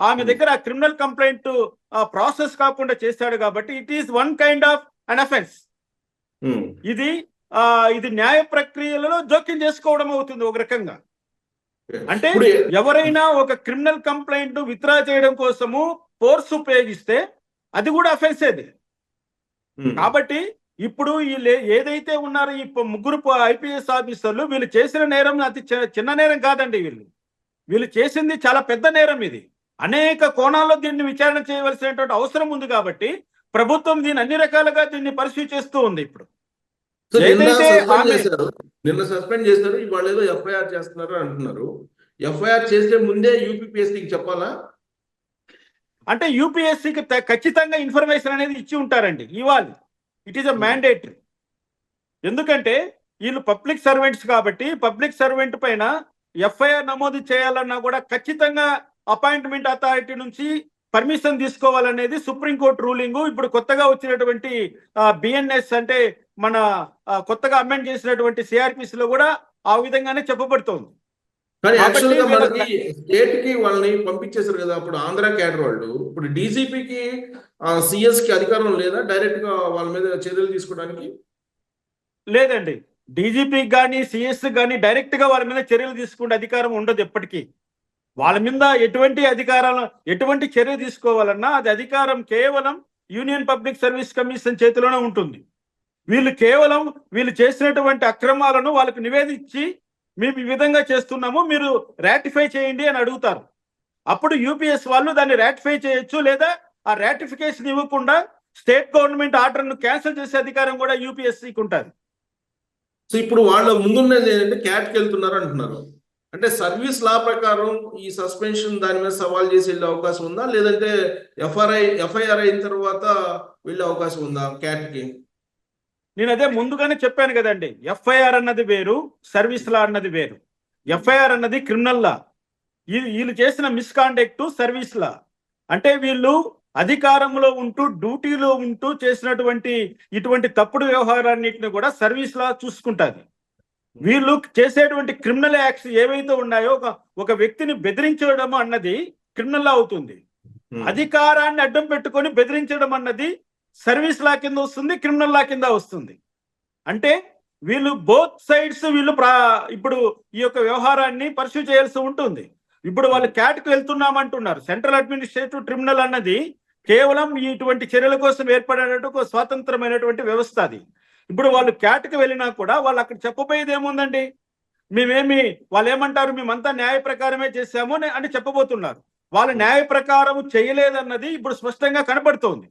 ఆమె దగ్గర ఆ క్రిమినల్ కంప్లైంట్ ప్రాసెస్ కాకుండా చేశాడు కాబట్టి it is one kind of an offence. ఇది న్యాయ ప్రక్రియలలో జోక్యం చేసుకోవడం అవుతుంది ఒక రకంగా. అంటే ఎవరైనా ఒక క్రిమినల్ కంప్లైంట్ విత్డ్రా చేయడం కోసము ఫోర్స్ ఉపయోగిస్తే అది కూడా అఫెన్స్ అది. కాబట్టి ఇప్పుడు వీళ్ళు ఏదైతే ఉన్నారో ఈ ముగ్గురు ఐపీఎస్ ఆఫీసర్లు వీళ్ళు చేసిన నేరం అతి చిన్న నేరం కాదండి. వీళ్ళు చేసింది చాలా పెద్ద నేరం. ఇది అనేక కోణాల్లో దీన్ని విచారణ చేయవలసినటువంటి అవసరం ఉంది కాబట్టి ప్రభుత్వం దీన్ని అన్ని రకాలుగా దీన్ని పరిశీలి చేస్తూ ఉంది. ఇప్పుడు నిన్న సస్పెండ్ చేశారు, ఇవాళ ఏదో ఎఫ్ఐఆర్ చేస్తున్నారు అంటున్నారు. ఎఫ్ఐఆర్ చేసే ముందే యూపీఎస్సీకి చెప్పాలా? అంటే యూపీఎస్సీకి ఖచ్చితంగా ఇన్ఫర్మేషన్ అనేది ఇచ్చి ఉంటారండి ఇవ్వాలి. It is a mandatory. ఎందుకంటే వీళ్ళు పబ్లిక్ సర్వెంట్స్ కాబట్టి పబ్లిక్ సర్వెంట్ పైన ఎఫ్ఐఆర్ నమోదు చేయాలన్నా కూడా ఖచ్చితంగా అపాయింట్మెంట్ అథారిటీ నుంచి పర్మిషన్ తీసుకోవాలనేది సుప్రీంకోర్టు రూలింగ్. ఇప్పుడు కొత్తగా వచ్చినటువంటి బిఎన్ఎస్ అంటే మన కొత్తగా అమెండ్ చేసినటువంటి సిఆర్పిసిలో కూడా ఆ విధంగానే చెప్పబడుతోంది. కానీ యాక్చువల్ కాబట్టి గా వీళ్ళ మనకి స్టేట్ కి వాళ్ళని పంపించేశారు కదా, అప్పుడు ఆంధ్ర క్యాడర్ వాళ్ళు. ఇప్పుడు డీజీపీకి సిఎస్ కి అధికారం లేదా డైరెక్ట్ గా వాళ్ళ మీద చర్యలు తీసుకోవడానికి? లేదండి, డీజీపీకి కానీ సిఎస్ కానీ డైరెక్ట్ గా వాళ్ళ మీద చర్యలు తీసుకునే అధికారం ఉండదు ఎప్పటికీ. వాళ్ళ మీద ఎటువంటి చర్య తీసుకోవాలన్నా అది అధికారం కేవలం యూనియన్ పబ్లిక్ సర్వీస్ కమిషన్ చేతిలోనే ఉంటుంది. వీళ్ళు చేసినటువంటి అక్రమాలను వాళ్ళకు నివేదించి మేము ఈ విధంగా చేస్తున్నాము, మీరు రాటిఫై చేయండి అని అడుగుతారు. అప్పుడు యూపీఎస్ వాళ్ళు దాన్ని రాటిఫై చేయొచ్చు, లేదా ఆ రాటిఫికేషన్ ఇవ్వకుండా స్టేట్ గవర్నమెంట్ ఆర్డర్ను క్యాన్సిల్ చేసే అధికారం కూడా యూపీఎస్సీకి ఉంటుంది. సో ఇప్పుడు వాళ్ళ ముందున్నది ఏంటంటే క్యాట్కి వెళ్తున్నారు అంటున్నారు. అంటే సర్వీస్ లా ప్రకారం ఈ సస్పెన్షన్ దాని మీద సవాల్ చేసి వెళ్ళే అవకాశం ఉందా, లేదంటే ఎఫ్ఐఆర్ అయిన తర్వాత వెళ్ళే అవకాశం ఉందా క్యాట్కి? నేను అదే ముందుగానే చెప్పాను కదండి, ఎఫ్ఐఆర్ అన్నది వేరు, సర్వీస్ లా అన్నది వేరు. ఎఫ్ఐఆర్ అన్నది క్రిమినల్ లా, వీళ్ళు చేసిన మిస్కాండక్ట్ సర్వీస్ లా. అంటే వీళ్ళు అధికారంలో ఉంటూ డ్యూటీలో ఉంటూ చేసినటువంటి ఇటువంటి తప్పుడు వ్యవహారాన్నిటిని కూడా సర్వీస్ లా చూసుకుంటుంది. వీళ్ళు చేసేటువంటి క్రిమినల్ యాక్ట్స్ ఏవైతే ఉన్నాయో, ఒక వ్యక్తిని బెదిరించడం అన్నది క్రిమినల్ లా అవుతుంది. అధికారాన్ని అడ్డం పెట్టుకొని బెదిరించడం అన్నది సర్వీస్ లా కింద వస్తుంది, క్రిమినల్ లా కింద వస్తుంది. అంటే వీళ్ళు బోత్ సైడ్స్ ఇప్పుడు ఈ యొక్క వ్యవహారాన్ని పర్సూ చేయాల్సి ఉంటుంది. ఇప్పుడు వాళ్ళు క్యాట్కు వెళ్తున్నామంటున్నారు. సెంట్రల్ అడ్మినిస్ట్రేటివ్ ట్రిబ్యునల్ అన్నది కేవలం ఇటువంటి చర్యల కోసం ఏర్పడేటువంటి ఒక స్వాతంత్రమైనటువంటి వ్యవస్థ అది. ఇప్పుడు వాళ్ళు క్యాట్కు వెళ్ళినా కూడా వాళ్ళు అక్కడ చెప్పబోయేది ఏముందండి, వాళ్ళు ఏమంటారు, మేమంతా న్యాయ ప్రకారమే చేశాము అని చెప్పబోతున్నారు. వాళ్ళు న్యాయ ప్రకారం చేయలేదన్నది ఇప్పుడు స్పష్టంగా కనబడుతోంది.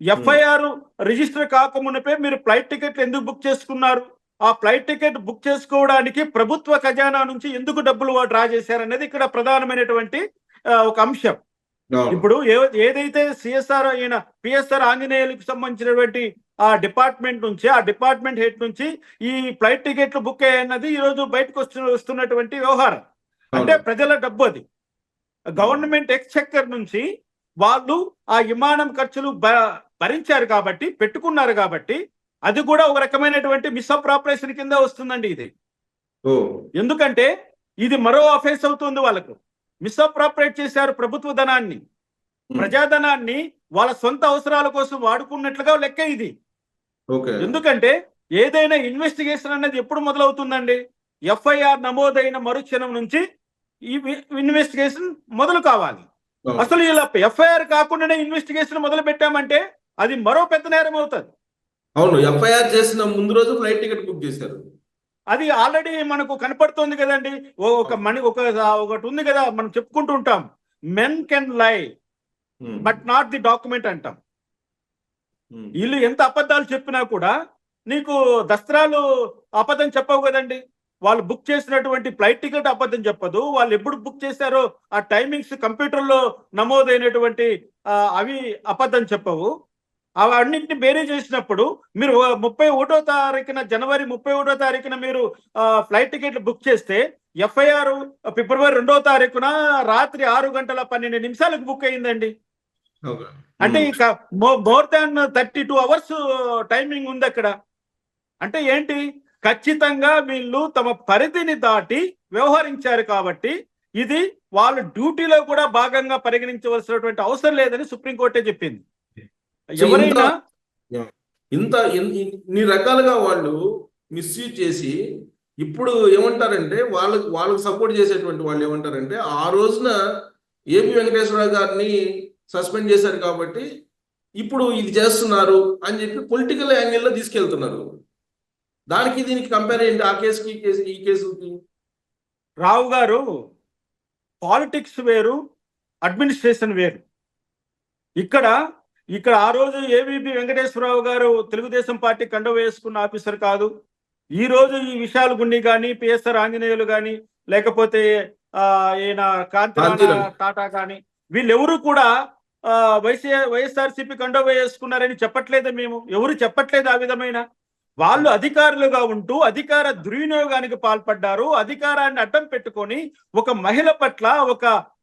ఎఫ్ఐఆర్ రిజిస్టర్ కాకమునిపే మీరు ఫ్లైట్ టికెట్లు ఎందుకు బుక్ చేసుకున్నారు, ఆ ఫ్లైట్ టికెట్ బుక్ చేసుకోవడానికి ప్రభుత్వ ఖజానా నుంచి ఎందుకు డబ్బులు డ్రా చేశారనేది ఇక్కడ ప్రధానమైనటువంటి ఒక అంశం. ఇప్పుడు ఏదైతే సిఎస్ఆర్ అయిన పిఎస్ఆర్ ఆంజనేయులకు సంబంధించినటువంటి ఆ డిపార్ట్మెంట్ హెడ్ నుంచి ఈ ఫ్లైట్ టికెట్లు బుక్ అయ్యన్నది ఈ రోజు బయటకు వస్తున్నటువంటి వ్యవహారం. అంటే ప్రజల డబ్బు అది. గవర్నమెంట్ ఎక్స్చెక్కర్ నుంచి వాళ్ళు ఆ విమానం ఖర్చులు భరించారు కాబట్టి, పెట్టుకున్నారు కాబట్టి, అది కూడా ఒక రకమైనటువంటి మిస్అప్రాపరేషన్ కింద వస్తుందండి ఇది. ఎందుకంటే ఇది మరో అఫెన్స్ అవుతుంది వాళ్ళకు. మిస్అప్రాపరేట్ చేశారు ప్రభుత్వ ధనాన్ని, ప్రజాధనాన్ని వాళ్ళ సొంత అవసరాల కోసం వాడుకున్నట్లుగా లెక్క ఇది. ఎందుకంటే ఏదైనా ఇన్వెస్టిగేషన్ అనేది ఎప్పుడు మొదలవుతుందండి, ఎఫ్ఐఆర్ నమోదైన మరుక్షణం నుంచి ఈ ఇన్వెస్టిగేషన్ మొదలు కావాలి. అసలు ఇలా ఎఫ్ఐఆర్ కాకుండానే ఇన్వెస్టిగేషన్ మొదలు పెట్టామంటే అది మరో పెద్ద నేరం అవుతుంది. అవును, ఎఫ్ఐఆర్ చేసిన ముందు రోజు ఫ్లైట్ టికెట్ బుక్ చేశారు. అది ఆల్రెడీ మనకు కనపడుతుంది కదండి. ఒకటి ఉంది కదా, మనం చెప్పుకుంటూ ఉంటాం, మెన్ కెన్ లై బట్ నాట్ ది డాక్యుమెంట్ అంటాం. వీళ్ళు ఎంత అబద్ధాలు చెప్పినా కూడా నీకు దస్త్రాలు అబద్ధం చెప్పవు కదండి. వాళ్ళు బుక్ చేసినటువంటి ఫ్లైట్ టికెట్ అబద్ధం చెప్పదు, వాళ్ళు ఎప్పుడు బుక్ చేశారో ఆ టైమింగ్స్ కంప్యూటర్లో నమోదైనటువంటి అవి అబద్ధం చెప్పవు. అవన్నింటిని బేరీ చేసినప్పుడు మీరు 31వ తారీఖున జనవరి 31వ తారీఖున మీరు ఫ్లైట్ టికెట్లు బుక్ చేస్తే ఎఫ్ఐఆర్ ఫిబ్రవరి 2వ తారీఖున రాత్రి 6:12 బుక్ అయిందండి. అంటే ఇక మోర్ దాన్ 32 అవర్స్ టైమింగ్ ఉంది అక్కడ. అంటే ఏంటి, ఖచ్చితంగా వీళ్ళు తమ పరిధిని దాటి వ్యవహరించారు కాబట్టి ఇది వాళ్ళు డ్యూటీలో కూడా భాగంగా పరిగణించవలసినటువంటి అవసరం లేదని సుప్రీంకోర్టే చెప్పింది. ఎవరైనా ఇన్ని రకాలుగా వాళ్ళు మిస్యూజ్ చేసి ఇప్పుడు ఏమంటారంటే వాళ్ళకు సపోర్ట్ చేసేటువంటి వాళ్ళు ఏమంటారంటే, ఆ రోజున ఏపీ వెంకటేశ్వరరావు గారిని సస్పెండ్ చేశారు కాబట్టి ఇప్పుడు ఇది చేస్తున్నారు అని చెప్పి పొలిటికల్ యాంగిల్లో తీసుకెళ్తున్నారు. దానికి దీనికి కంపేర్ ఏంటి, ఆ కేసుకి ఈ కేసుకి? రావు గారు, పాలిటిక్స్ వేరు, అడ్మినిస్ట్రేషన్ వేరు. ఇక్కడ ఆ రోజు ఏబీపీ వెంకటేశ్వరరావు గారు తెలుగుదేశం పార్టీ కండువా వేసుకున్న ఆఫీసర్ కాదు. ఈ రోజు ఈ విషయాలు గుండి కానీ, పిఎస్ఆర్ ఆంజనేయులు కానీ, లేకపోతే ఈయన కాంతిరాణ టాటా కానీ, వీళ్ళెవరు కూడా వైఎస్ఆర్సీపీ కండువా వేసుకున్నారని చెప్పట్లేదు. మేము ఎవరు చెప్పట్లేదు ఆ విధమైన. వాళ్ళు అధికారులుగా ఉంటూ అధికార దుర్వినియోగానికి పాల్పడ్డారు. అధికారాన్ని అడ్డం పెట్టుకొని ఒక మహిళ పట్ల,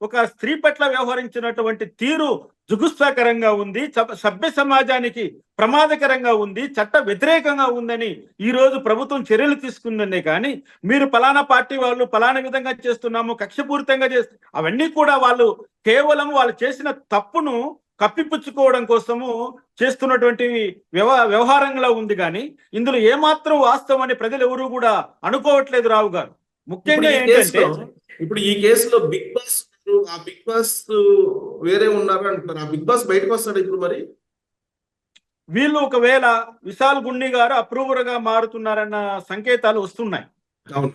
ఒక స్త్రీ పట్ల వ్యవహరించినటువంటి తీరు జుగుప్సాకరంగా ఉంది, సభ్య సమాజానికి ప్రమాదకరంగా ఉంది, చట్ట వ్యతిరేకంగా ఉందని ఈ రోజు ప్రభుత్వం చర్యలు తీసుకుందనే కానీ మీరు పలానా పార్టీ వాళ్ళు పలానా విధంగా చేస్తున్నాము, కక్షపూరితంగా అవన్నీ కూడా వాళ్ళు కేవలం వాళ్ళు చేసిన తప్పును కప్పిపుచ్చుకోవడం కోసము చేస్తున్నటువంటి వ్యవహారంగా ఉంది. కానీ ఇందులో ఏమాత్రం వాస్తవం అని ప్రజలు ఎవరు కూడా అనుకోవట్లేదు రావు గారు. ముఖ్యంగా ఏంటంటే ఇప్పుడు ఈ కేసులో బిగ్ బాస్ ఆ బిగ్ బాస్ వేరే ఉన్నారు అంటున్నారు. ఆ బిగ్ బాస్ బయటకు వస్తాడు ఇప్పుడు మరి. వీళ్ళు ఒకవేళ విశాల్ గున్ని గారు అప్రూవర్ గా మారుతున్నారన్న సంకేతాలు వస్తున్నాయి. అవును.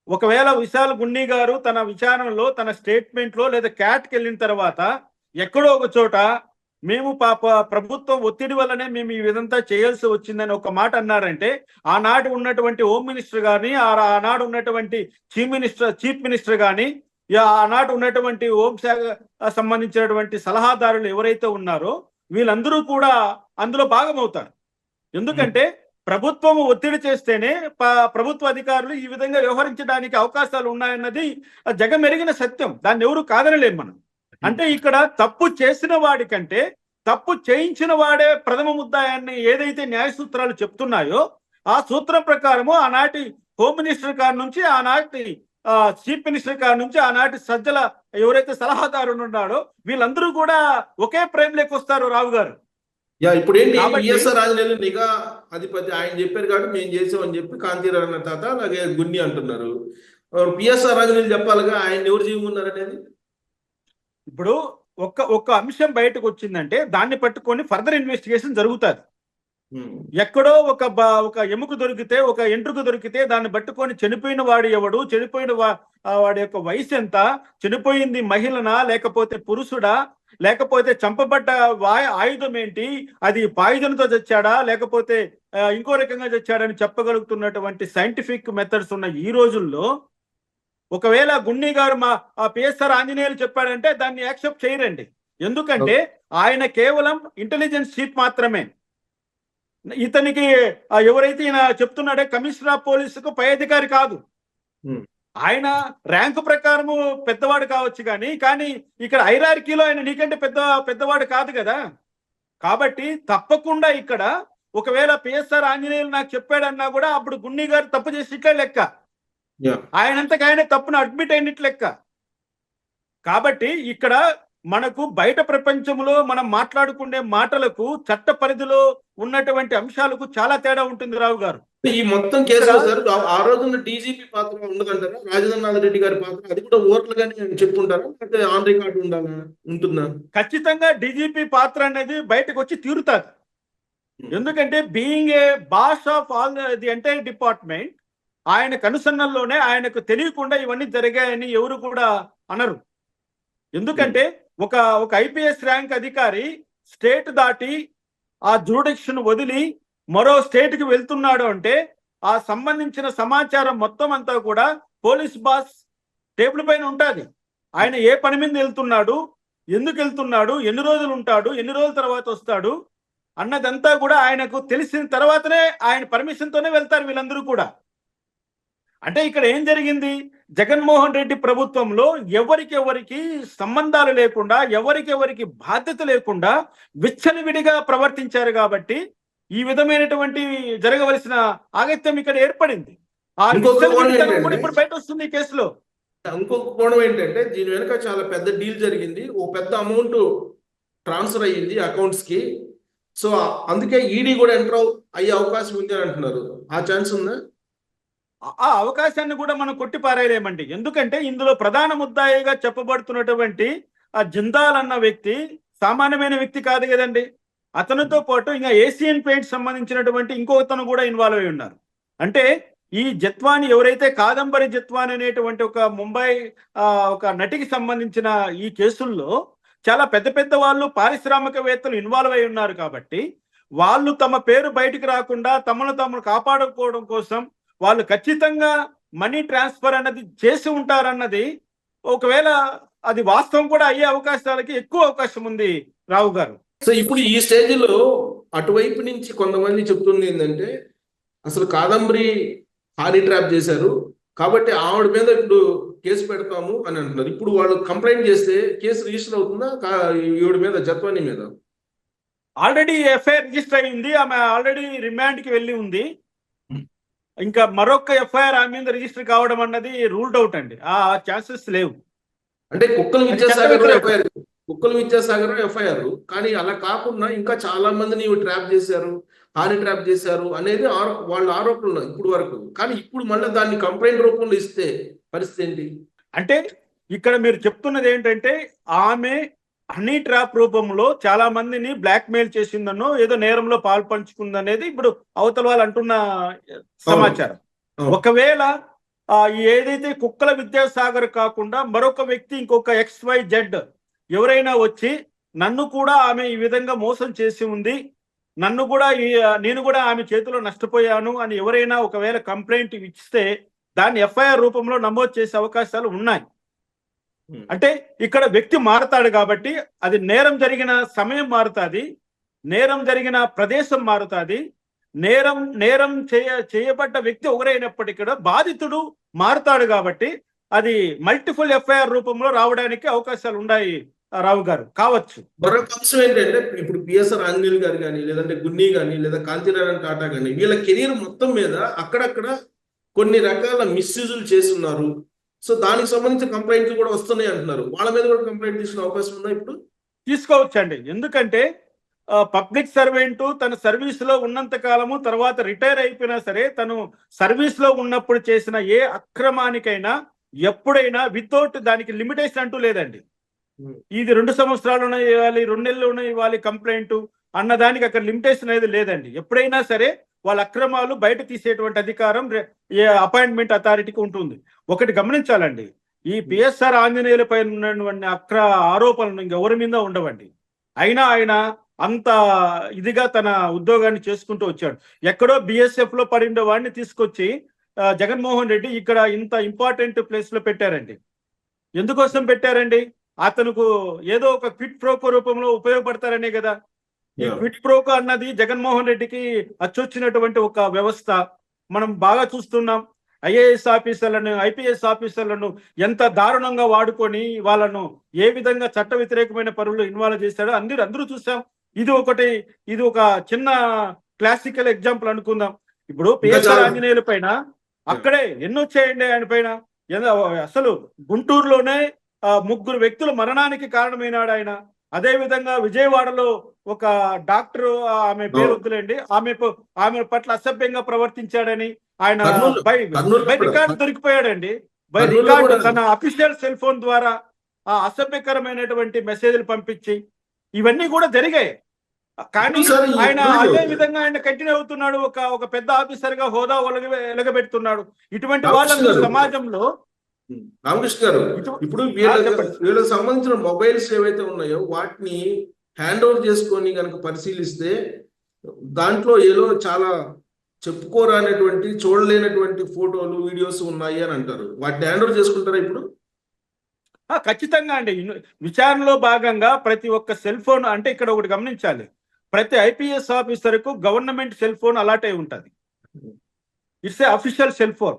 ఒకవేళ విశాల్ గున్ని గారు తన విచారణలో, తన స్టేట్మెంట్ లో లేదా క్యాట్కి వెళ్ళిన తర్వాత ఎక్కడో ఒక చోట మేము ప్రభుత్వం ఒత్తిడి వల్లనే మేము ఈ విధంగా చేయాల్సి వచ్చిందని ఒక మాట అన్నారంటే, ఆనాడు ఉన్నటువంటి హోమ్ మినిస్టర్ కానీ, ఆనాడు ఉన్నటువంటి చీఫ్ మినిస్టర్ కానీ, ఆనాడు ఉన్నటువంటి హోంశాఖ సంబంధించినటువంటి సలహాదారులు ఎవరైతే ఉన్నారో వీళ్ళందరూ కూడా అందులో భాగమవుతారు. ఎందుకంటే ప్రభుత్వం ఒత్తిడి చేస్తేనే ప్రభుత్వ అధికారులు ఈ విధంగా వ్యవహరించడానికి అవకాశాలు ఉన్నాయన్నది జగమెరిగిన సత్యం. దాన్ని ఎవరు కాదనలేం మనం. అంటే ఇక్కడ తప్పు చేసిన వాడి కంటే తప్పు చేయించిన వాడే ప్రథమ ముద్దాయాన్ని ఏదైతే న్యాయ సూత్రాలు చెప్తున్నాయో ఆ సూత్రం ప్రకారము ఆనాటి హోమ్ మినిస్టర్ గారి నుంచి, ఆనాటి చీఫ్ మినిస్టర్ గారి నుంచి, ఆనాటి సజ్జల ఎవరైతే సలహాదారులు ఉన్నాడో వీళ్ళందరూ కూడా ఒకే ప్రేమ్ లేక వస్తారు రావు గారు. ఇప్పుడు ఏంటి, బిఎస్ఆర్ ఆంజనేయులు నిఘా అధిపతి ఆయన చెప్పారు కాబట్టి మేము చేసామని చెప్పి కాంతిరాణ తాత అలాగే గున్ని అంటున్నారు. పిఎస్ఆర్ ఆంజనేయులు చెప్పాలిగా ఆయన ఎవరు చేయమన్నారు అనేది. ఇప్పుడు ఒక్క అంశం బయటకు వచ్చిందంటే దాన్ని పట్టుకొని ఫర్దర్ ఇన్వెస్టిగేషన్ జరుగుతుంది. ఎక్కడో ఒక ఎముక దొరికితే, ఒక ఎంట్రుక దొరికితే దాన్ని పట్టుకొని చనిపోయిన వాడు ఎవడు, చనిపోయిన వాడి యొక్క వయసు ఎంత, చనిపోయింది మహిళనా లేకపోతే పురుషుడా, లేకపోతే చంపబడ్డ ఆయుధం ఏంటి, అది పాయిజన్తో చచ్చాడా లేకపోతే ఇంకో రకంగా చచ్చాడని చెప్పగలుగుతున్నటువంటి సైంటిఫిక్ మెథడ్స్ ఉన్న ఈ రోజుల్లో ఒకవేళ గున్ని గారు మా పిఎస్ఆర్ ఆంజనేయులు చెప్పాడంటే దాన్ని యాక్సెప్ట్ చేయరండి. ఎందుకంటే ఆయన కేవలం ఇంటెలిజెన్స్ చీఫ్ మాత్రమే. ఇతనికి ఎవరైతే ఈయన చెప్తున్నాడే కమిషనర్ ఆఫ్ పోలీసుకు పై అధికారి కాదు. ఆయన ర్యాంకు ప్రకారము పెద్దవాడు కావచ్చు కానీ ఇక్కడ హైరార్కీలో ఆయన నీకంటే పెద్దవాడు కాదు కదా. కాబట్టి తప్పకుండా ఇక్కడ ఒకవేళ పిఎస్ఆర్ ఆంజనేయులు నాకు చెప్పాడన్నా కూడా అప్పుడు గున్ని గారు తప్పు చేసిట్లే లెక్క, ఆయనంతకు ఆయన తప్పును అడ్మిట్ అయినట్లు లెక్క. కాబట్టి ఇక్కడ మనకు బయట ప్రపంచంలో మనం మాట్లాడుకునే మాటలకు చట్ట పరిధిలో ఉన్నటువంటి అంశాలకు చాలా తేడా ఉంటుంది రావు గారు. ఈ మొత్తం కేసులో సార్ ఆ రోజున డీజీపీ పాత్ర ఉండదంటారా, రాజేంద్రనాథ్ రెడ్డి గారి పాత్ర అది కూడా ఓట్లుగానే చెప్పుకుంటారా, అంటే ఆన్ రికార్డు ఉంటుందా? ఖచ్చితంగా డీజీపీ పాత్ర అనేది బయటకు వచ్చి తీరుతారు. ఎందుకంటే being a boss of all the entire department, ఆయన కనుసన్నల్లోనే ఆయనకు తెలియకుండా ఇవన్నీ జరిగాయని ఎవరు కూడా అనరు. ఎందుకంటే ఒక ఐపీఎస్ ర్యాంక్ అధికారి స్టేట్ దాటి ఆ జ్యూరిడిక్షన్ వదిలి మరో స్టేట్ కి వెళ్తున్నాడు అంటే ఆ సంబంధించిన సమాచారం మొత్తం అంతా కూడా పోలీస్ బాస్ టేబుల్ పైన ఉంటుంది. ఆయన ఏ పని మీద వెళ్తున్నాడు, ఎందుకు వెళ్తున్నాడు, ఎన్ని రోజులు ఉంటాడు, ఎన్ని రోజుల తర్వాత వస్తాడు అన్నదంతా కూడా ఆయనకు తెలిసిన తర్వాతనే ఆయన పర్మిషన్ తోనే వెళ్తారు వీళ్ళందరూ కూడా. అంటే ఇక్కడ ఏం జరిగింది, జగన్మోహన్ రెడ్డి ప్రభుత్వంలో ఎవరికి సంబంధాలు లేకుండా, ఎవరికి బాధ్యత లేకుండా విచ్చలవిడిగా ప్రవర్తించారు కాబట్టి ఈ విధమైనటువంటి జరగవలసిన ఆగత్యం ఇక్కడ ఏర్పడింది. ఇప్పుడు బయట వస్తుంది ఈ కేసులో. ఇంకొక కోణం ఏంటంటే దీని వెనుక చాలా పెద్ద డీల్ జరిగింది, ఓ పెద్ద అమౌంట్ ట్రాన్స్ఫర్ అయ్యింది అకౌంట్స్ కి. సో అందుకే ఈడీ కూడా ఎంటర్ అయ్యే అవకాశం ఉంది అని అంటున్నారు. ఆ ఛాన్స్ ఉందా? ఆ అవకాశాన్ని కూడా మనం కొట్టిపారేయలేమండి. ఎందుకంటే ఇందులో ప్రధాన ముద్దాయిగా చెప్పబడుతున్నటువంటి ఆ జిందాల్ అన్న వ్యక్తి సామాన్యమైన వ్యక్తి కాదు కదండి. అతనితో పాటు ఇంకా ఏషియన్ పెయింట్ సంబంధించినటువంటి ఇంకొకతను కూడా ఇన్వాల్వ్ అయి ఉన్నారు. అంటే ఈ జత్వాని ఎవరైతే కాదంబరి జత్వాని అనేటువంటి ఒక ముంబై ఒక నటికి సంబంధించిన ఈ కేసుల్లో చాలా పెద్ద వాళ్ళు పారిశ్రామికవేత్తలు ఇన్వాల్వ్ అయి ఉన్నారు. కాబట్టి వాళ్ళు తమ పేరు బయటికి రాకుండా తమను కాపాడుకోవడం కోసం వాళ్ళు ఖచ్చితంగా మనీ ట్రాన్స్ఫర్ అన్నది చేసి ఉంటారన్నది ఒకవేళ అది వాస్తవం కూడా అయ్యే అవకాశాలకి ఎక్కువ అవకాశం ఉంది రావు గారు. సో ఇప్పుడు ఈ స్టేజ్ లో అటువైపు నుంచి కొంతమంది చెప్తుంది ఏంటంటే అసలు కాదంబరి హానీ ట్రాప్ చేశారు కాబట్టి ఆవిడ మీద ఇప్పుడు కేసు పెడతాము అని అంటున్నారు. ఇప్పుడు వాళ్ళు కంప్లైంట్ చేస్తే కేసు రిజిస్టర్ అవుతుందా ఈవిడ మీద, జత్వాని మీద? ఆల్రెడీ ఎఫ్ఐఆర్ రిజిస్టర్ అయింది, ఆమె ఆల్రెడీ రిమాండ్ కి వెళ్ళి ఉంది. ఇంకా మరొక ఎఫ్ఐఆర్ ఆమె మీద రిజిస్టర్ కావడం అన్నది రూల్డ్ అవుట్ అండి, ఆ ఛాన్సెస్ లేవు. అంటే కుక్కల విద్యాసాగర్ ఎఫ్ఐఆర్, కానీ అలా కాకుండా ఇంకా చాలా మందిని ట్రాప్ చేశారు, హాని ట్రాప్ చేశారు అనేది వాళ్ళ ఆరోపణలు ఇప్పుడు వరకు. కానీ ఇప్పుడు మళ్ళీ దాన్ని కంప్లైంట్ రూపంలో ఇస్తే పరిస్థితి ఏంటి? అంటే ఇక్కడ మీరు చెప్తున్నది ఏంటంటే ఆమె హనీ ట్రాప్ రూపంలో చాలా మందిని బ్లాక్ మెయిల్ చేసిందనో ఏదో నేరంలో పాల్పంచుకుందనేది ఇప్పుడు అవతల వాళ్ళు అంటున్న సమాచారం. ఒకవేళ ఏదైతే కుక్కల విద్యాసాగర్ కాకుండా మరొక వ్యక్తి, ఇంకొక XYZ ఎవరైనా వచ్చి నన్ను కూడా ఆమె ఈ విధంగా మోసం చేసి ఉంది, నేను కూడా ఆమె చేతిలో నష్టపోయాను అని ఎవరైనా ఒకవేళ కంప్లైంట్ ఇస్తే దాన్ని ఎఫ్ఐఆర్ రూపంలో నమోదు చేసే అవకాశాలు ఉన్నాయి. అంటే ఇక్కడ వ్యక్తి మారుతాడు కాబట్టి అది నేరం జరిగిన సమయం మారుతుంది, నేరం జరిగిన ప్రదేశం మారుతుంది, నేరం చేయబడ్డ వ్యక్తి ఒకరైనప్పటికీ కూడా బాధితుడు మారుతాడు కాబట్టి అది మల్టిపుల్ ఎఫ్ఐఆర్ రూపంలో రావడానికి అవకాశాలు ఉన్నాయి. రావు గారు కావచ్చు. మరొక అంశం ఏంటంటే ఇప్పుడు పిఎస్ఆర్ ఆంజనేయులు గారు కానీ, లేదంటే గున్ని కానీ, లేదా కాంతినారాయణ టాటా కానీ, వీళ్ళ కెరీర్ మొత్తం మీద అక్కడక్కడ కొన్ని రకాల మిస్యూజులు చేస్తున్నారు. సో దానికి సంబంధించిన కంప్లైంట్లు కూడా వస్తున్నాయి అంటున్నారు. వాళ్ళ మీద కూడా కంప్లైంట్ తీసుకునే అవకాశం ఉందా? ఇప్పుడు తీసుకోవచ్చండి. ఎందుకంటే పబ్లిక్ సర్వెంట్ తన సర్వీస్ లో ఉన్నంత కాలము, తర్వాత రిటైర్ అయిపోయినా సరే, తను సర్వీస్ లో ఉన్నప్పుడు చేసిన ఏ అక్రమానికైనా ఎప్పుడైనా వితౌట్ దానికి లిమిటేషన్ అంటూ లేదండి. ఇది 2 సంవత్సరాలు ఇవ్వాలి, 2 నెలలు ఇవ్వాలి కంప్లైంట్ అన్నదానికి అక్కడ లిమిటేషన్ అనేది లేదండి. ఎప్పుడైనా సరే వాళ్ళ అక్రమాలు బయట తీసేటువంటి అధికారం అపాయింట్మెంట్ అథారిటీకి ఉంటుంది. ఒకటి గమనించాలండి, ఈ పిఎస్ఆర్ ఆంజనేయులపై ఉన్నటువంటి ఆరోపణలు ఇంకెవరి మీద ఉండవండి. అయినా ఆయన అంత ఇదిగా తన ఉద్యోగాన్ని చేసుకుంటూ వచ్చాడు. ఎక్కడో BSF లో పడిన వాడిని తీసుకొచ్చి జగన్మోహన్ రెడ్డి ఇక్కడ ఇంత ఇంపార్టెంట్ ప్లేస్ లో పెట్టారండి. ఎందుకోసం పెట్టారండి? అతనుకు ఏదో ఒక క్విట్ ప్రోకో రూపంలో ఉపయోగపడతారనే కదా. ఈ క్విట్ ప్రోకో అన్నది జగన్మోహన్ రెడ్డికి అచ్చొచ్చినటువంటి ఒక వ్యవస్థ. మనం బాగా చూస్తున్నాం. IAS ఆఫీసర్లను, IPS ఆఫీసర్లను ఎంత దారుణంగా వాడుకొని వాళ్ళను ఏ విధంగా చట్ట వ్యతిరేకమైన పనులు ఇన్వాల్వ్ చేశాడో అందరూ చూసాం. ఇది ఒక చిన్న క్లాసికల్ ఎగ్జాంపుల్ అనుకుందాం. ఇప్పుడు పిఎస్ఆర్ ఆంజనేయుల పైన అక్కడే ఎన్నొచ్చాయండి ఆయన పైన. అసలు గుంటూరులోనే 3 వ్యక్తుల మరణానికి కారణమైనాడు ఆయన. అదే విధంగా విజయవాడలో ఒక డాక్టర్, ఆమె పేరు వద్దులేండి, ఆమె పట్ల అసభ్యంగా ప్రవర్తించాడని ఆయన బై రికార్డు దొరికిపోయాడండి. బై రికార్డు తన అఫీషియల్ సెల్ ఫోన్ ద్వారా ఆ అసభ్యకరమైనటువంటి మెసేజ్లు పంపించి ఇవన్నీ కూడా జరిగాయి. కానీ ఆయన అదే విధంగా ఆయన కంటిన్యూ అవుతున్నాడు. ఒక పెద్ద ఆఫీసర్ గా హోదా వెలగబెడుతున్నాడు. ఇటువంటి వాళ్ళని సమాజంలో. రామకృష్ణ గారు, ఇప్పుడు వీళ్ళకి సంబంధించిన మొబైల్స్ ఏవైతే ఉన్నాయో వాటిని హ్యాండ్ ఓవర్ చేసుకొని కనుక పరిశీలిస్తే దాంట్లో ఏదో చాలా చెప్పుకోరానటువంటి, చూడలేనటువంటి ఫోటోలు, వీడియోస్ ఉన్నాయి అని అంటారు. వాటిని హ్యాండ్ ఓవర్ చేసుకుంటారా ఇప్పుడు? ఖచ్చితంగా అండి. విచారణలో భాగంగా ప్రతి ఒక్క సెల్ ఫోన్, అంటే ఇక్కడ ఒకటి గమనించాలి, ప్రతి IPS ఆఫీసర్ కు గవర్నమెంట్ సెల్ ఫోన్ అలాట్ అయి ఉంటుంది. It's a official cell phone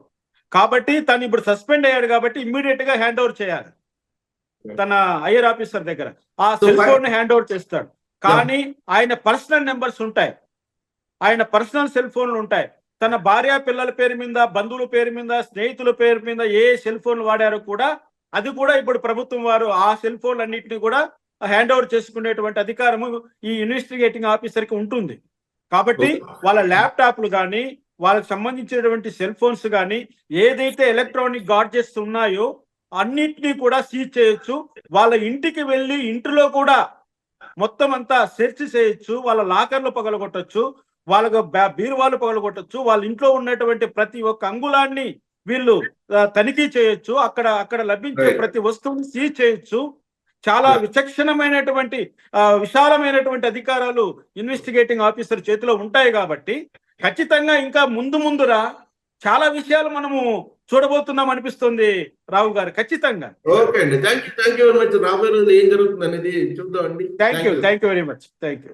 కాబట్టి తను ఇప్పుడు సస్పెండ్ అయ్యాడు కాబట్టి ఇమ్మీడియట్ గా హ్యాండ్ ఓవర్ చేయాలి తన హైయర్ ఆఫీసర్ దగ్గర. ఆ సెల్ ఫోన్ హ్యాండ్ ఓవర్ చేస్తాడు. కానీ ఆయన పర్సనల్ నెంబర్స్ ఉంటాయి, ఆయన పర్సనల్ సెల్ ఫోన్లు ఉంటాయి. తన భార్య పిల్లల పేరు మీద, బంధువుల పేరు మీద, స్నేహితుల పేరు మీద ఏ సెల్ ఫోన్లు వాడారో కూడా అది కూడా ఇప్పుడు ప్రభుత్వం వారు ఆ సెల్ ఫోన్లు అన్నింటినీ కూడా హ్యాండ్ ఓవర్ చేసుకునేటువంటి అధికారము ఈ ఇన్వెస్టిగేటింగ్ ఆఫీసర్ కి ఉంటుంది. కాబట్టి వాళ్ళ ల్యాప్టాప్లు కానీ, వాళ్ళకి సంబంధించినటువంటి సెల్ ఫోన్స్ కానీ, ఏదైతే ఎలక్ట్రానిక్ గాడ్జెట్స్ ఉన్నాయో అన్నిటినీ కూడా సీజ్ చేయొచ్చు. వాళ్ళ ఇంటికి వెళ్ళి ఇంటిలో కూడా మొత్తం అంతా సెర్చ్ చేయొచ్చు. వాళ్ళ లాకర్లు పగలగొట్టచ్చు, వాళ్ళకు బీరువాలు పగలగొట్టచ్చు. వాళ్ళ ఇంట్లో ఉన్నటువంటి ప్రతి ఒక్క అంగుళాన్ని వీళ్ళు తనిఖీ చేయొచ్చు. అక్కడ లభించే ప్రతి వస్తువుని సీజ్ చేయొచ్చు. చాలా విచక్షణమైనటువంటి విశాలమైనటువంటి అధికారాలు ఇన్వెస్టిగేటింగ్ ఆఫీసర్ చేతిలో ఉంటాయి కాబట్టి ఖచ్చితంగా ఇంకా ముందురా చాలా విషయాలు మనము చూడబోతున్నాం అనిపిస్తుంది రావు గారు. ఖచ్చితంగా. ఓకే అండి, థ్యాంక్ యూ వెరీ మచ్. రాబోయే రోజులు ఏం జరుగుతుంది అనేది చూద్దామండి. Thank you very much. Thank you.